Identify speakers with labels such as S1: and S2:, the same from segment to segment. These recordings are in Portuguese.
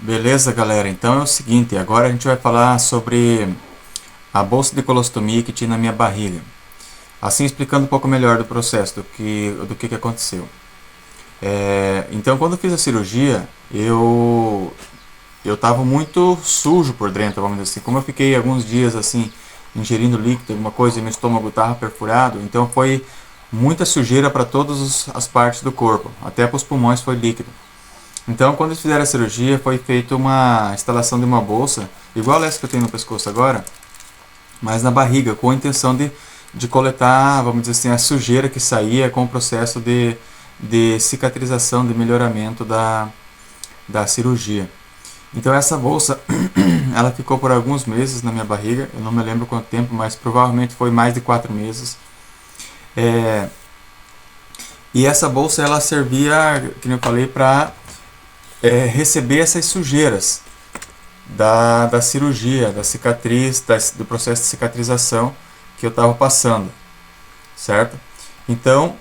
S1: Beleza, galera? Então é o seguinte, agora a gente vai falar sobre a bolsa de colostomia que tinha na minha barriga. Assim, explicando um pouco melhor do processo, do que aconteceu. Então, quando eu fiz a cirurgia, eu estava muito sujo por dentro, vamos dizer assim. Como eu fiquei alguns dias assim, ingerindo líquido, alguma coisa, e meu estômago estava perfurado, então foi muita sujeira para todas as partes do corpo, até para os pulmões foi líquido. Então, quando eles fizeram a cirurgia, foi feita uma instalação de uma bolsa, igual essa que eu tenho no pescoço agora, mas na barriga, com a intenção de coletar, vamos dizer assim, a sujeira que saía com o processo de cicatrização, de melhoramento da cirurgia. Então, essa bolsa, ela ficou por alguns meses na minha barriga, eu não me lembro quanto tempo, mas provavelmente foi mais de 4 meses. É, e essa bolsa, ela servia, como eu falei, para receber essas sujeiras da cirurgia, da cicatriz, do processo de cicatrização que eu estava passando, certo? Então,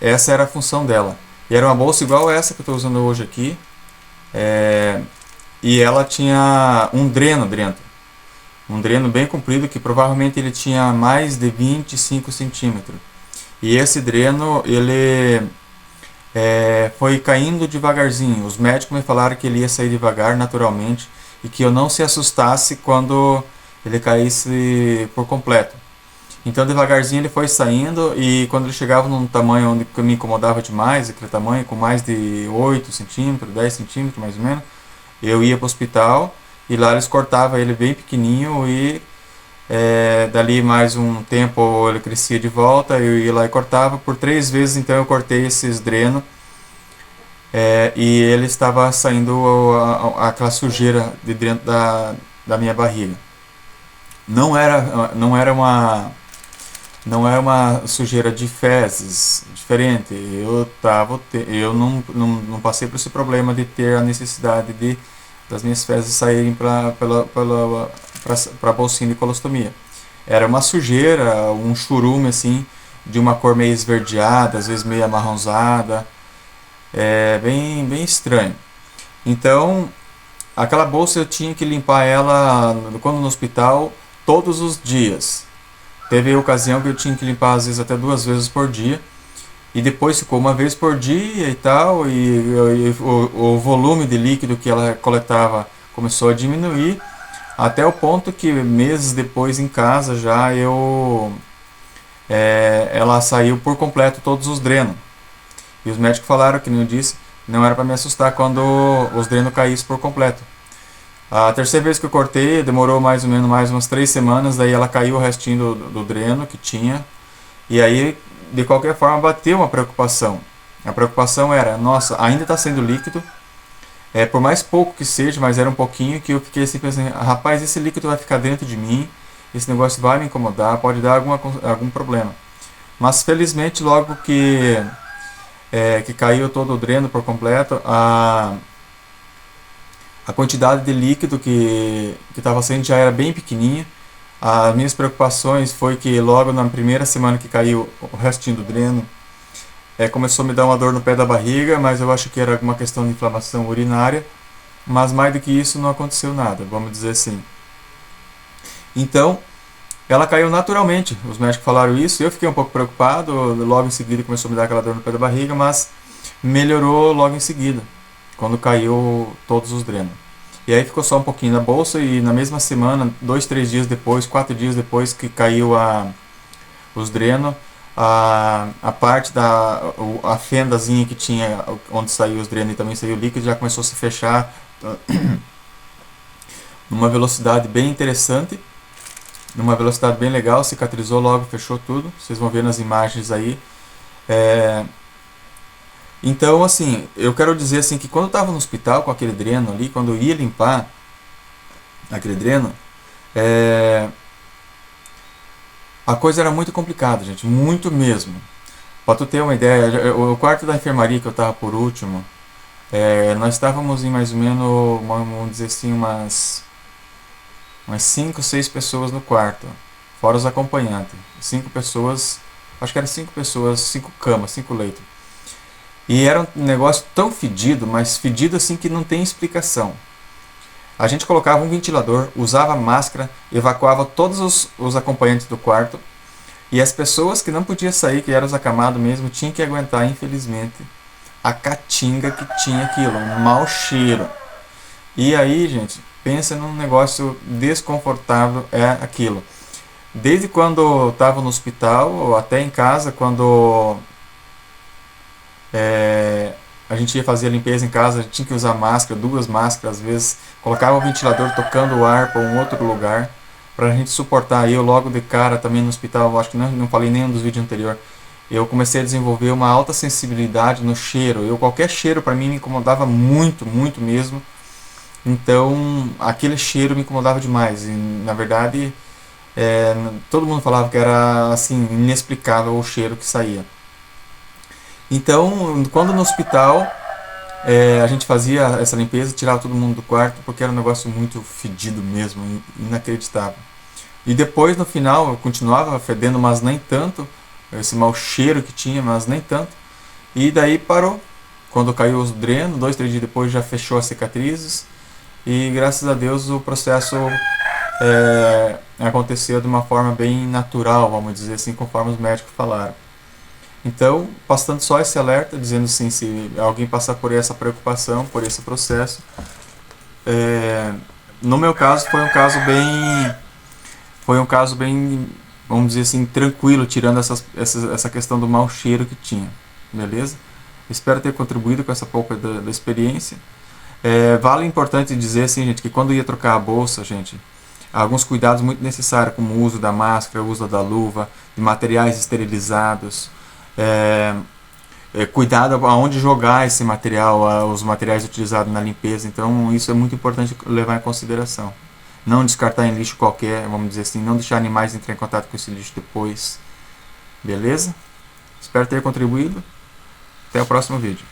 S1: essa era a função dela. E era uma bolsa igual essa que eu estou usando hoje aqui, e ela tinha um dreno dentro, um dreno bem comprido que provavelmente ele tinha mais de 25 centímetros. E esse dreno, ele foi caindo devagarzinho. Os médicos me falaram que ele ia sair devagar, naturalmente, e que eu não se assustasse quando ele caísse por completo. Então, devagarzinho ele foi saindo, e quando ele chegava num tamanho onde me incomodava demais, aquele tamanho com mais de 8 centímetros, 10 centímetros mais ou menos, eu ia para o hospital, e lá eles cortavam ele bem pequenininho, e dali mais um tempo ele crescia de volta, eu ia lá e cortava. Por 3 vezes então eu cortei esses drenos, e ele estava saindo aquela sujeira de dentro da minha barriga. Não era uma sujeira de fezes diferente. Eu não passei por esse problema de ter a necessidade das minhas fezes saírem para a bolsinha de colostomia. Era uma sujeira, um churume assim, de uma cor meio esverdeada, às vezes meio amarronzada, bem, bem estranho. Então, aquela bolsa eu tinha que limpar ela quando no hospital todos os dias. Teve ocasião que eu tinha que limpar às vezes até 2 vezes por dia, e depois ficou uma vez por dia e tal, e o volume de líquido que ela coletava começou a diminuir, até o ponto que meses depois em casa já ela saiu por completo todos os drenos. E os médicos falaram, que nem eu disse, não era para me assustar quando os drenos caíssem por completo. A terceira vez que eu cortei, demorou mais ou menos mais umas 3 semanas, daí ela caiu o restinho do dreno que tinha. E aí, de qualquer forma, bateu uma preocupação. A preocupação era, nossa, ainda está sendo líquido, por mais pouco que seja, mas era um pouquinho, que eu fiquei assim pensando, rapaz, esse líquido vai ficar dentro de mim, esse negócio vai me incomodar, pode dar algum problema. Mas felizmente, logo que caiu todo o dreno por completo, a quantidade de líquido que estava saindo já era bem pequenininha. As minhas preocupações foi que logo na primeira semana que caiu o restinho do dreno, começou a me dar uma dor no pé da barriga, mas eu acho que era alguma questão de inflamação urinária, mas mais do que isso não aconteceu nada, vamos dizer assim. Então, ela caiu naturalmente, os médicos falaram isso, eu fiquei um pouco preocupado, logo em seguida começou a me dar aquela dor no pé da barriga, mas melhorou logo em seguida, quando caiu todos os drenos. E aí ficou só um pouquinho na bolsa, e na mesma semana, 2, 3 dias depois, 4 dias depois que caiu os drenos, a parte a fendazinha que tinha onde saiu os drenos e também saiu o líquido já começou a se fechar numa velocidade bem interessante, numa velocidade bem legal, cicatrizou logo, fechou tudo, vocês vão ver nas imagens aí. Então, assim, eu quero dizer assim que quando eu estava no hospital com aquele dreno ali, quando eu ia limpar aquele dreno, a coisa era muito complicada, gente, muito mesmo. Para tu ter uma ideia, o quarto da enfermaria que eu estava por último, nós estávamos em mais ou menos, vamos dizer assim, umas 5, 6 pessoas no quarto, fora os acompanhantes. 5 pessoas, acho que eram 5 pessoas, 5 camas, 5 leitos. E era um negócio tão fedido, mas fedido assim que não tem explicação. A gente colocava um ventilador, usava máscara, evacuava todos os acompanhantes do quarto, e as pessoas que não podiam sair, que eram os acamados mesmo, tinham que aguentar, infelizmente, a catinga que tinha aquilo, um mau cheiro. E aí, gente, pensa num negócio desconfortável, é aquilo. Desde quando eu estava no hospital, ou até em casa, quando a gente ia fazer a limpeza em casa, a gente tinha que usar máscara, 2 máscaras, às vezes colocava o ventilador tocando o ar para um outro lugar, para a gente suportar. Eu logo de cara também no hospital, acho que não falei em nenhum dos vídeos anteriores, eu comecei a desenvolver uma alta sensibilidade no cheiro. Qualquer cheiro para mim me incomodava muito, muito mesmo. Então aquele cheiro me incomodava demais. E, na verdade, todo mundo falava que era assim inexplicável o cheiro que saía. Então, quando no hospital a gente fazia essa limpeza, tirava todo mundo do quarto, porque era um negócio muito fedido mesmo, inacreditável. E depois, no final, eu continuava fedendo, mas nem tanto, esse mau cheiro que tinha, mas nem tanto. E daí parou. Quando caiu os drenos, 2, 3 dias depois já fechou as cicatrizes. E graças a Deus o processo aconteceu de uma forma bem natural, vamos dizer assim, conforme os médicos falaram. Então, passando só esse alerta, dizendo assim, se alguém passar por essa preocupação, por esse processo, no meu caso foi um caso bem, vamos dizer assim, tranquilo, tirando essa questão do mau cheiro que tinha, beleza? Espero ter contribuído com essa pouca da experiência. Vale importante dizer assim, gente, que quando ia trocar a bolsa, gente, alguns cuidados muito necessários, como o uso da máscara, o uso da luva, de materiais esterilizados, cuidado aonde jogar esse material, os materiais utilizados na limpeza. Então isso é muito importante levar em consideração. Não descartar em lixo qualquer, vamos dizer assim, não deixar animais entrar em contato com esse lixo depois. Beleza? Espero ter contribuído. Até o próximo vídeo.